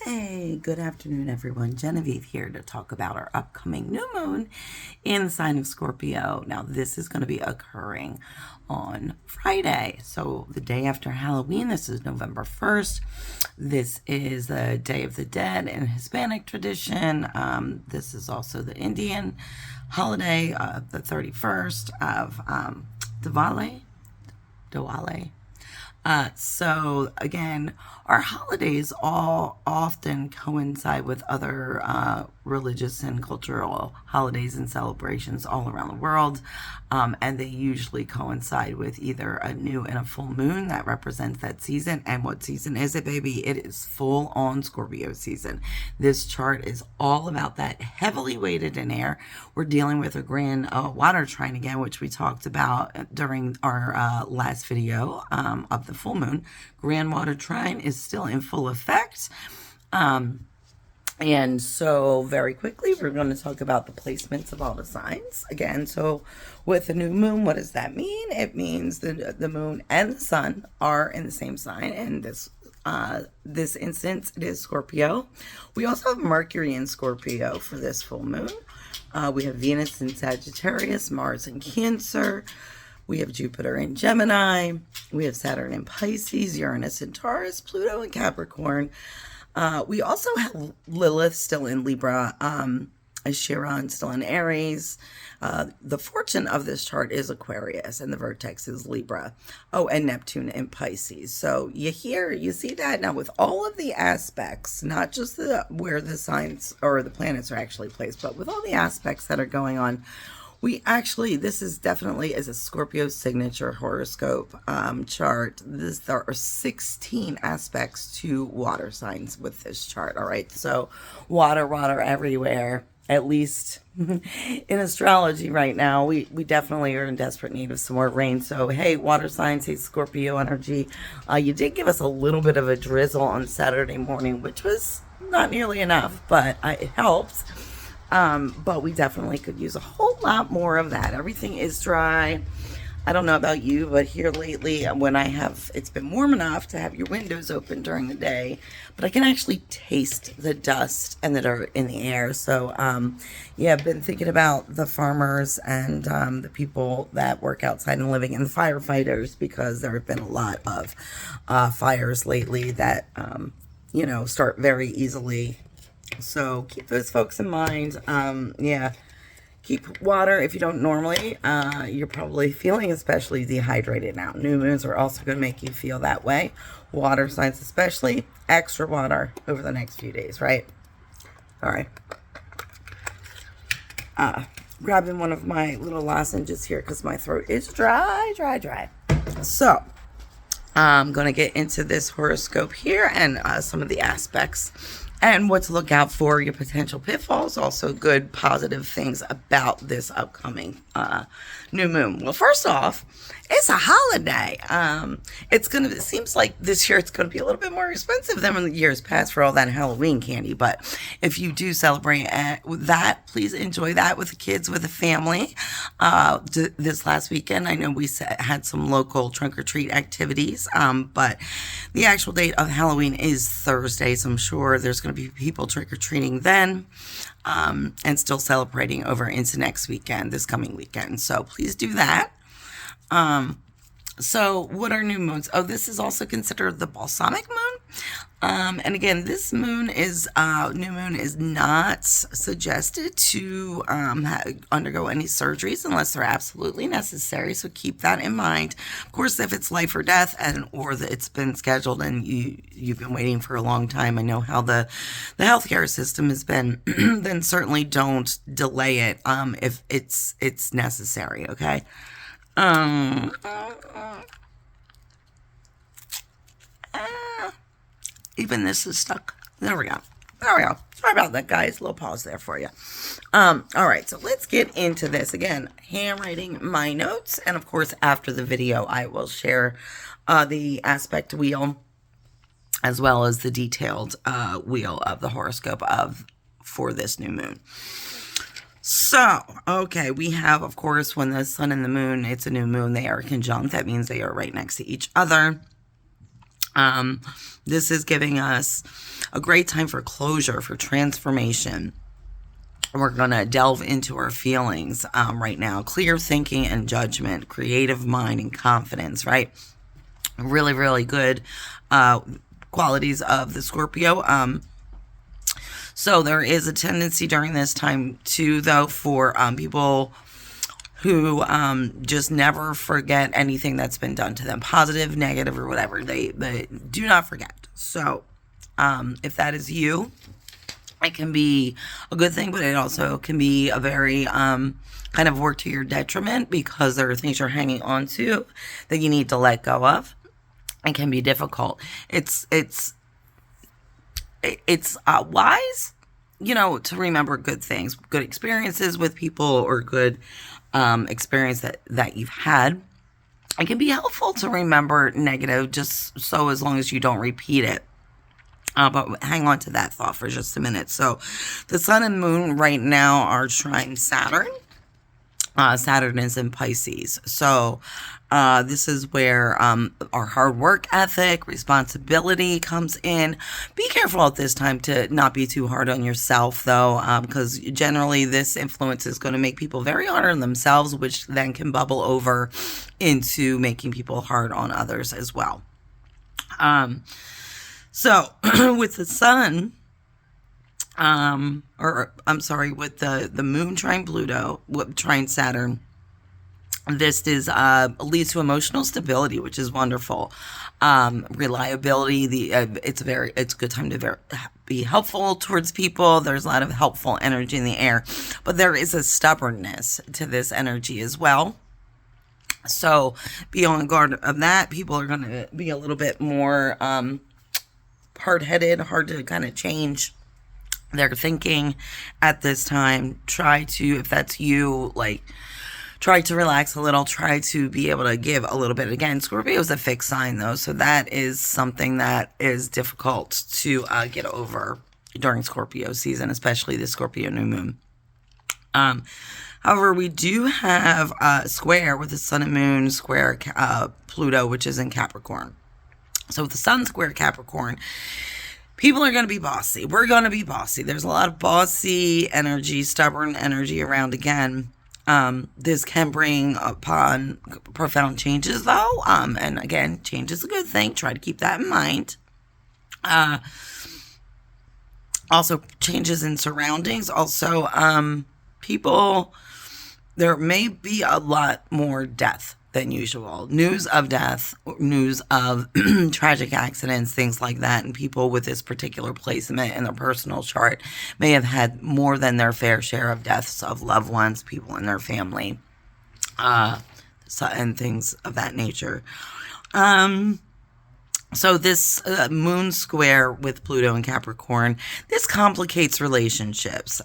Hey, good afternoon, everyone. Genevieve here to talk about our upcoming new moon in the sign of Scorpio. Now, this is going to be occurring on Friday, so the day after Halloween. This is November 1st. This is the Day of the Dead in Hispanic tradition. This is also the Indian holiday, the 31st of Diwali. So again, our holidays all often coincide with other religious and cultural holidays and celebrations all around the world. And they usually coincide with either a new and a full moon that represents that season. And what season is it, baby? It is full on Scorpio season. This chart is all about that, heavily weighted in air. We're dealing with a grand water trine again, which we talked about during our last video of the full moon. Grand water trine is still in full effect. And so very quickly, we're going to talk about the placements of all the signs again. So with the new moon, what does that mean? It means the moon and the sun are in the same sign. And this instance, it is Scorpio. We also have Mercury in Scorpio for this full moon. We have Venus in Sagittarius, Mars in Cancer. We have Jupiter in Gemini. We have Saturn in Pisces, Uranus in Taurus, Pluto in Capricorn. We also have Lilith still in Libra, Chiron still in Aries. The fortune of this chart is Aquarius, and the vertex is Libra. Oh, and Neptune in Pisces. So you see that now with all of the aspects, not just where the signs or the planets are actually placed, but with all the aspects that are going on. This is definitely a Scorpio signature horoscope chart. There are 16 aspects to water signs with this chart, all right? So water everywhere, at least in astrology right now. We definitely are in desperate need of some more rain. So, hey, water signs, hey, Scorpio energy. You did give us a little bit of a drizzle on Saturday morning, which was not nearly enough, but it helps. But we definitely could use a whole lot more of that. Everything is dry. I don't know about you, but here lately, it's been warm enough to have your windows open during the day, but I can actually taste the dust and the dirt in the air. So, I've been thinking about the farmers and the people that work outside and living, and the firefighters, because there have been a lot of fires lately that, start very easily. So keep those folks in mind. Keep water if you don't normally. You're probably feeling especially dehydrated now. New moons are also going to make you feel that way. Water signs especially. Extra water over the next few days, right? All right. Grabbing one of my little lozenges here because my throat is dry. So I'm going to get into this horoscope here and some of the aspects and what to look out for, your potential pitfalls, also good positive things about this upcoming new moon. Well, first off, it's a holiday. It seems like this year it's going to be a little bit more expensive than in the years past for all that Halloween candy. But if you do celebrate that, please enjoy that with the kids, with the family. This last weekend, I know we had some local trunk or treat activities, but the actual date of Halloween is Thursday, so I'm sure there's going to be people trick or treating then. And still celebrating over into next weekend, this coming weekend. So please do that. So what are new moons? Oh, this is also considered the balsamic moon. And again, this new moon is not suggested to undergo any surgeries unless they're absolutely necessary. So keep that in mind. Of course, if it's life or death or it's been scheduled and you've been waiting for a long time, I know how the healthcare system has been, then certainly don't delay it if it's necessary, okay? Even this is stuck. There we go. Sorry about that, guys. A little pause there for you. All right, so let's get into this. Again, handwriting my notes. And, of course, after the video, I will share the aspect wheel as well as the detailed wheel of the horoscope for this new moon. So, okay, we have, of course, when the sun and the moon, it's a new moon, they are conjunct. That means they are right next to each other. This is giving us a great time for closure, for transformation. We're going to delve into our feelings right now. Clear thinking and judgment, creative mind and confidence, right? Really, really good qualities of the Scorpio. So there is a tendency during this time too, though, for people who just never forget anything that's been done to them, positive, negative, or whatever. They do not forget. So if that is you, it can be a good thing, but it also can be a very kind of work to your detriment, because there are things you're hanging on to that you need to let go of. It can be difficult. It's wise, to remember good things, good experiences with people, or good experience that you've had. It can be helpful to remember negative, just so as long as you don't repeat it. But hang on to that thought for just a minute. So the sun and moon right now are trine Saturn. Saturn is in Pisces. So this is where our hard work ethic, responsibility comes in. Be careful at this time to not be too hard on yourself, though, because generally this influence is going to make people very hard on themselves, which then can bubble over into making people hard on others as well. So with the sun, with the moon trine Pluto, trine Saturn, this is leads to emotional stability, which is wonderful. Reliability. It's a good time to be helpful towards people. There's a lot of helpful energy in the air, but there is a stubbornness to this energy as well. So be on guard of that. People are going to be a little bit more hard-headed, hard to kind of change their thinking at this time. Try to, if that's you, try to relax a little, try to be able to give a little bit. Again, Scorpio is a fixed sign, though, so that is something that is difficult to get over during Scorpio season, especially the Scorpio new moon. However, we do have a square with the sun and moon square Pluto, which is in Capricorn. So with the sun square Capricorn, people are going to be bossy. We're going to be bossy. There's a lot of bossy energy, stubborn energy around again. This can bring upon profound changes, though. And again, change is a good thing. Try to keep that in mind. Also, changes in surroundings. Also, there may be a lot more death than usual. News of death, news of tragic accidents, things like that. And people with this particular placement in their personal chart may have had more than their fair share of deaths of loved ones, people in their family, and things of that nature. So this moon square with Pluto and Capricorn, this complicates relationships.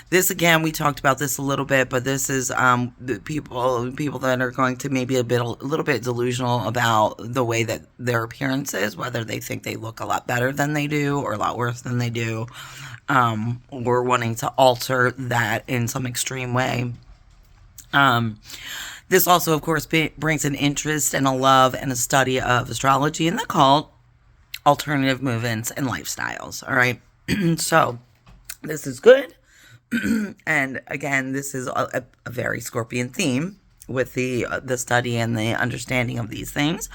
This, again, we talked about this a little bit, but this is the people that are going to maybe a little bit delusional about the way that their appearance is, whether they think they look a lot better than they do or a lot worse than they do, or wanting to alter that in some extreme way. This also, of course, brings an interest and a love and a study of astrology and the occult, alternative movements, and lifestyles. All right. So this is good. And again, this is a very Scorpion theme with the study and the understanding of these things.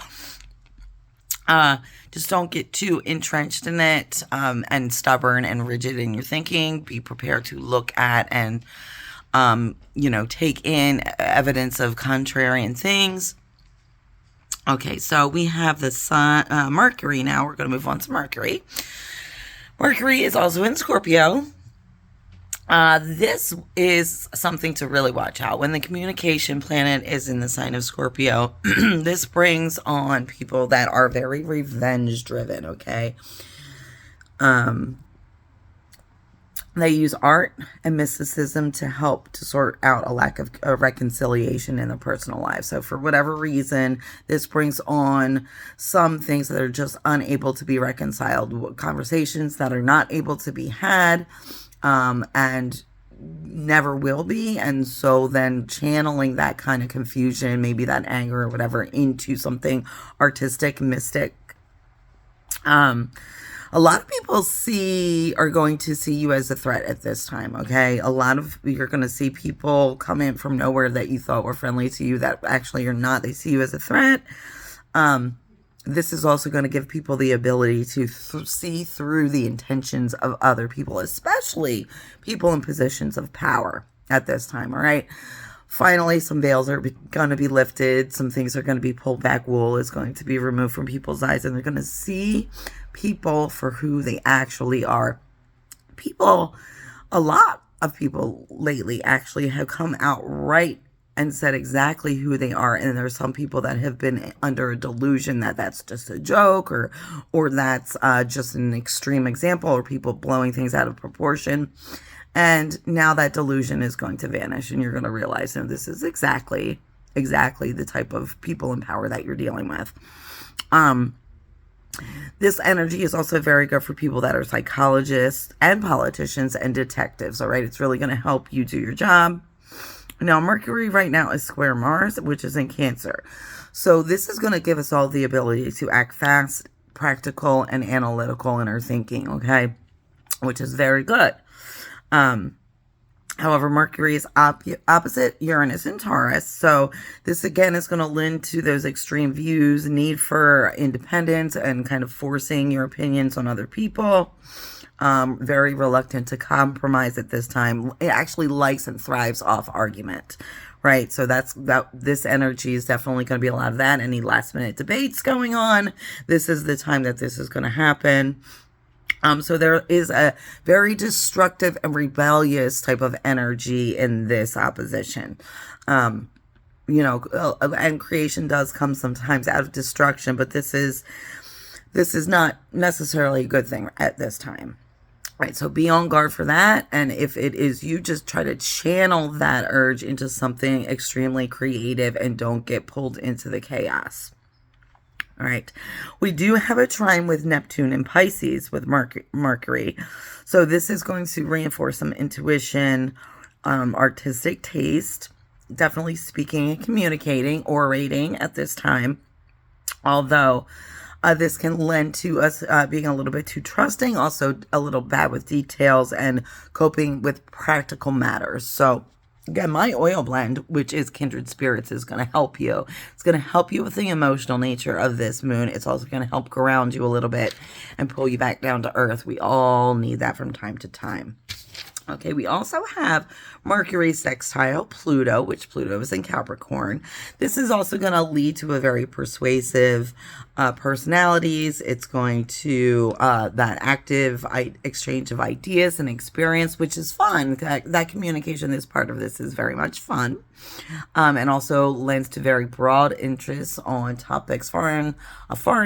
Just don't get too entrenched in it and stubborn and rigid in your thinking. Be prepared to look at and take in evidence of contrarian things. Okay, so we have the sun, Mercury now. We're going to move on to Mercury. Mercury is also in Scorpio. This is something to really watch out. When the communication planet is in the sign of Scorpio, this brings on people that are very revenge driven, okay? They use art and mysticism to help to sort out a lack of reconciliation in their personal life. So for whatever reason, this brings on some things that are just unable to be reconciled, conversations that are not able to be had, and never will be. And so then channeling that kind of confusion, maybe that anger or whatever, into something artistic, mystic, Um, a lot of people are going to see you as a threat at this time, okay? You're going to see people come in from nowhere that you thought were friendly to you that actually are not. They see you as a threat. This is also going to give people the ability to see through the intentions of other people, especially people in positions of power at this time, all right? Finally, some veils are going to be lifted. Some things are going to be pulled back. Wool is going to be removed from people's eyes, and they're going to see people for who they actually are. A lot of people lately actually have come out right and said exactly who they are. And there's some people that have been under a delusion that that's just a joke, or that's just an extreme example, or people blowing things out of proportion. And now that delusion is going to vanish, and you're going to realize, no, this is exactly the type of people in power that you're dealing with. This energy is also very good for people that are psychologists and politicians and detectives, all right? It's really going to help you do your job. Now, Mercury right now is square Mars, which is in Cancer. So this is going to give us all the ability to act fast, practical, and analytical in our thinking, okay? Which is very good. However, Mercury is opposite Uranus in Taurus. So this again is going to lend to those extreme views, need for independence, and kind of forcing your opinions on other people. Very reluctant to compromise at this time. It actually likes and thrives off argument, right? So this energy is definitely going to be a lot of that. Any last minute debates going on, this is the time that this is going to happen. So there is a very destructive and rebellious type of energy in this opposition. And creation does come sometimes out of destruction, but this is not necessarily a good thing at this time. Right, so be on guard for that. And if it is you, just try to channel that urge into something extremely creative and don't get pulled into the chaos. All right, we do have a trine with Neptune and Pisces with Mercury. So this is going to reinforce some intuition, artistic taste, definitely speaking and communicating, orating at this time. Although this can lend to us being a little bit too trusting, also a little bad with details and coping with practical matters. So again, my oil blend, which is Kindred Spirits, is going to help you. It's going to help you with the emotional nature of this moon. It's also going to help ground you a little bit and pull you back down to earth. We all need that from time to time. Okay, we also have Mercury sextile Pluto, which Pluto is in Capricorn. This is also going to lead to a very persuasive personalities. It's going to that active exchange of ideas and experience, which is fun. That communication, this part of this is very much fun. And also lends to very broad interests on topics foreign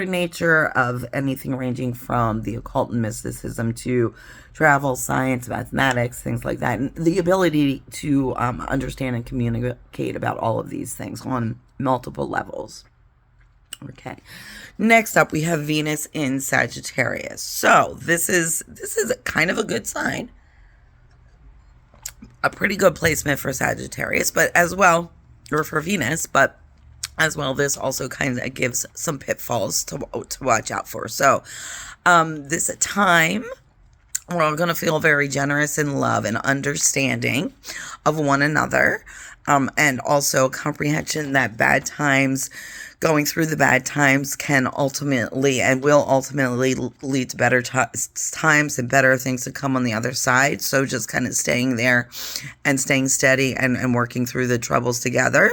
nature, of anything ranging from the occult and mysticism to travel, science, mathematics, things like that. And the ability to understand and communicate about all of these things on multiple levels. Okay. Next up, we have Venus in Sagittarius. So this is kind of a good sign. A pretty good placement for Sagittarius, but as well, or for Venus, but as well, this also kind of gives some pitfalls to watch out for. So this time, we're all going to feel very generous in love and understanding of one another, and also comprehension that going through the bad times can ultimately and will ultimately lead to better times and better things to come on the other side. So just kind of staying there and staying steady and working through the troubles together.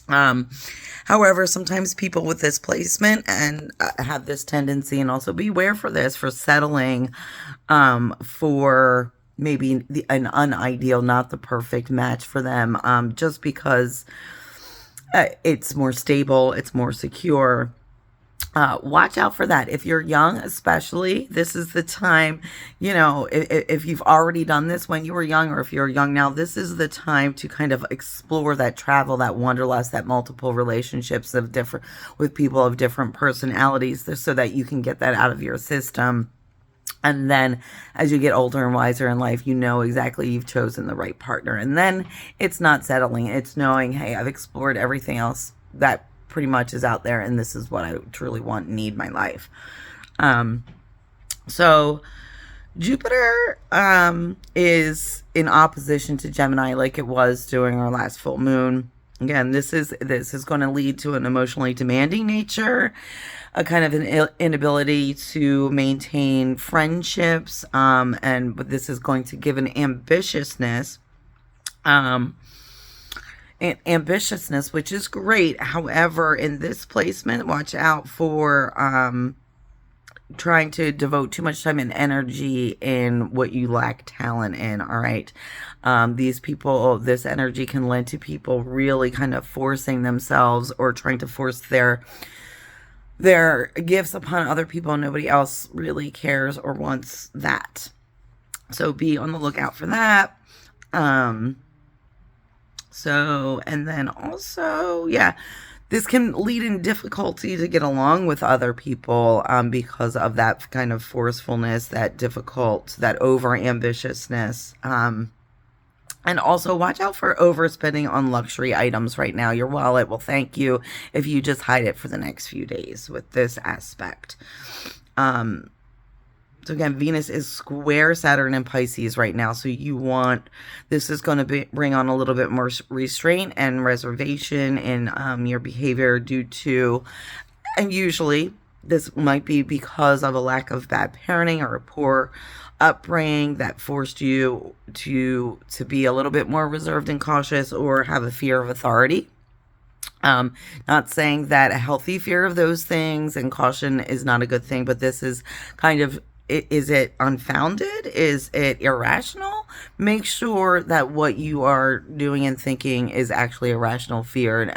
However, sometimes people with this placement and have this tendency, and also beware for this, for settling for maybe an unideal, not the perfect match for them, just because it's more stable, it's more secure. Watch out for that. If you're young, especially, this is the time, if you've already done this when you were young, or if you're young now, this is the time to kind of explore that travel, that wanderlust, that multiple relationships with people of different personalities, so that you can get that out of your system. And then as you get older and wiser in life, exactly you've chosen the right partner. And then it's not settling. It's knowing, hey, I've explored everything else that pretty much is out there, and this is what I truly want and need in my life. So Jupiter is in opposition to Gemini like it was during our last full moon. Again, this is going to lead to an emotionally demanding nature, a kind of an inability to maintain friendships, and this is going to give an ambitiousness, which is great. However, in this placement, watch out for trying to devote too much time and energy in what you lack talent in. All right. These people, this energy can lead to people really kind of forcing themselves or trying to force their gifts upon other people. Nobody else really cares or wants that. So be on the lookout for that. And then also, yeah, this can lead in difficulty to get along with other people because of that kind of forcefulness, that over ambitiousness. And also watch out for overspending on luxury items right now. Your wallet will thank you if you just hide it for the next few days with this aspect. So again, Venus is square Saturn and Pisces right now. So this is going to bring on a little bit more restraint and reservation in your behavior and usually this might be because of a lack of bad parenting or a poor upbringing that forced you to be a little bit more reserved and cautious or have a fear of authority. Not saying that a healthy fear of those things and caution is not a good thing, but this is kind of, is it unfounded? Is it irrational? Make sure that what you are doing and thinking is actually a rational fear and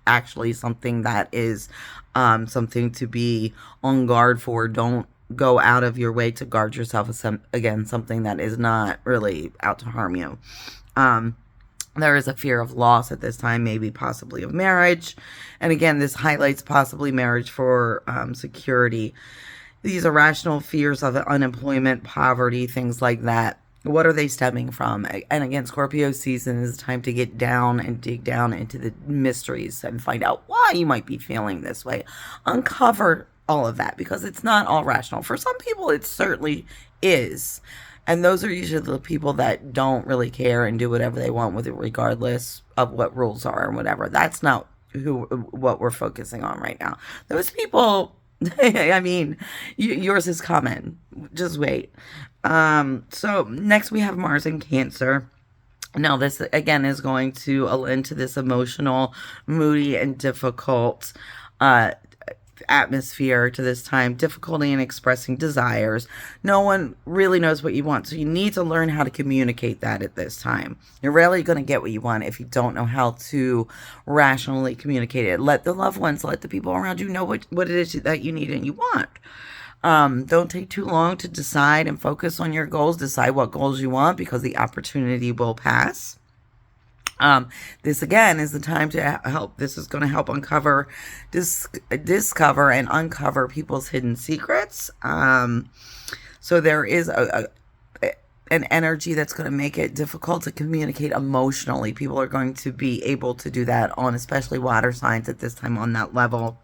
actually something that is something to be on guard for. Don't go out of your way to guard yourself against something that is not really out to harm you. There is a fear of loss at this time, maybe possibly of marriage. And again, this highlights possibly marriage for security. These irrational fears of unemployment, poverty, things like that. What are they stemming from? And again, Scorpio season is time to get down and dig down into the mysteries and find out why you might be feeling this way. Uncover all of that because it's not all rational. For some people, it certainly is. And those are usually the people that don't really care and do whatever they want with it, regardless of what rules are and whatever. That's not what we're focusing on right now. Those people, I mean, yours is coming. Just wait. So next we have Mars in Cancer. Now this again is going to lend to this emotional, moody, and difficult atmosphere to this time. Difficulty in expressing desires. No one really knows what you want, so you need to learn how to communicate that at this time. You're rarely going to get what you want if you don't know how to rationally communicate it. Let the loved ones, let the people around you know what it is that you need and you want. Don't take too long to decide and focus on your goals. Decide what goals you want because the opportunity will pass. This again is the time to help. This is going to help discover and uncover people's hidden secrets. So there is an energy that's going to make it difficult to communicate emotionally. People are going to be able to do that on especially water signs at this time on that level.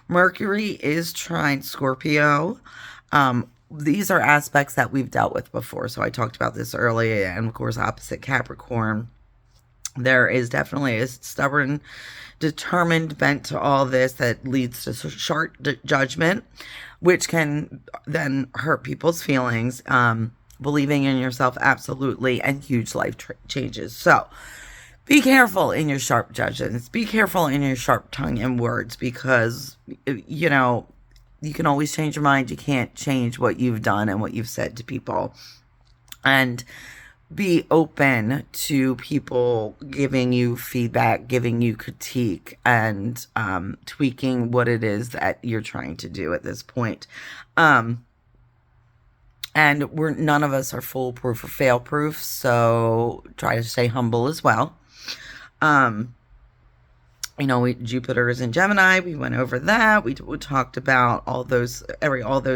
Mercury is trine Scorpio. These are aspects that we've dealt with before. So I talked about this earlier. And of course, opposite Capricorn. There is definitely a stubborn, determined bent to all this that leads to sharp judgment, which can then hurt people's feelings. Believing in yourself, absolutely, and huge life changes. So be careful in your sharp judgments. Be careful in your sharp tongue and words because, you know, you can always change your mind. You can't change what you've done and what you've said to people. And be open to people giving you feedback, giving you critique, and tweaking what it is that you're trying to do at this point. And none of us are foolproof or fail-proof, so try to stay humble as well. You know, Jupiter is in Gemini. We went over that. We talked about all those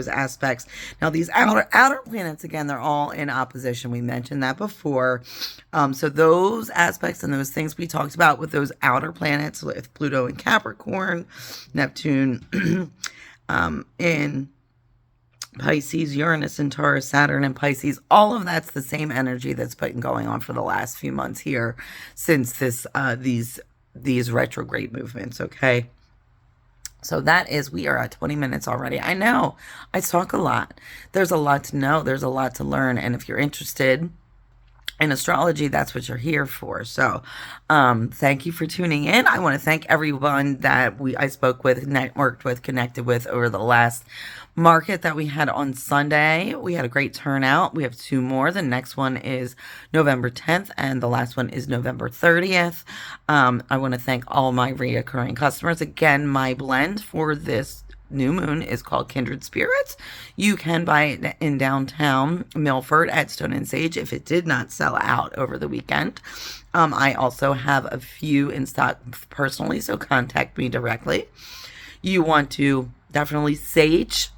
aspects. Now, these outer planets, again, they're all in opposition. We mentioned that before. So those aspects and those things we talked about with those outer planets, with Pluto and Capricorn, Neptune, in Pisces, Uranus and Taurus, Saturn and Pisces, all of that's the same energy that's been going on for the last few months here since this these retrograde movements, okay? So that is, we are at 20 minutes already. I know, I talk a lot. There's a lot to know, there's a lot to learn, and if you're interested in astrology, that's what you're here for. So thank you for tuning in. I want to thank everyone that I spoke with, networked with, connected with over the last market that we had on Sunday. We had a great turnout. We have 2 more. The next one is November 10th and the last one is November 30th. I want to thank all my reoccurring customers. Again, my blend for this new moon is called Kindred Spirits. You can buy it in downtown Milford at Stone and Sage if it did not sell out over the weekend. I also have a few in stock personally, so contact me directly. You want to definitely sage,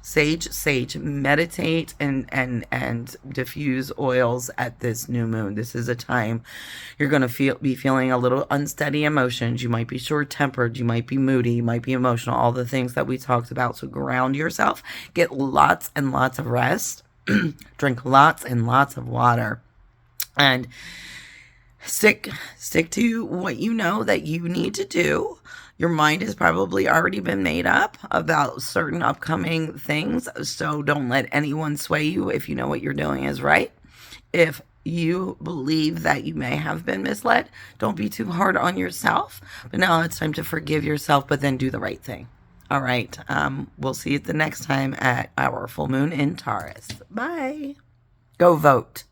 meditate, and diffuse oils at this new moon. This is a time you're going to be feeling a little unsteady emotions. You might be short-tempered. You might be moody. You might be emotional. All the things that we talked about. So ground yourself. Get lots and lots of rest. Drink lots and lots of water. And stick to what you know that you need to do. Your mind has probably already been made up about certain upcoming things, so don't let anyone sway you if you know what you're doing is right. If you believe that you may have been misled, don't be too hard on yourself. But now it's time to forgive yourself, but then do the right thing. All right, we'll see you the next time at our full moon in Taurus. Bye. Go vote.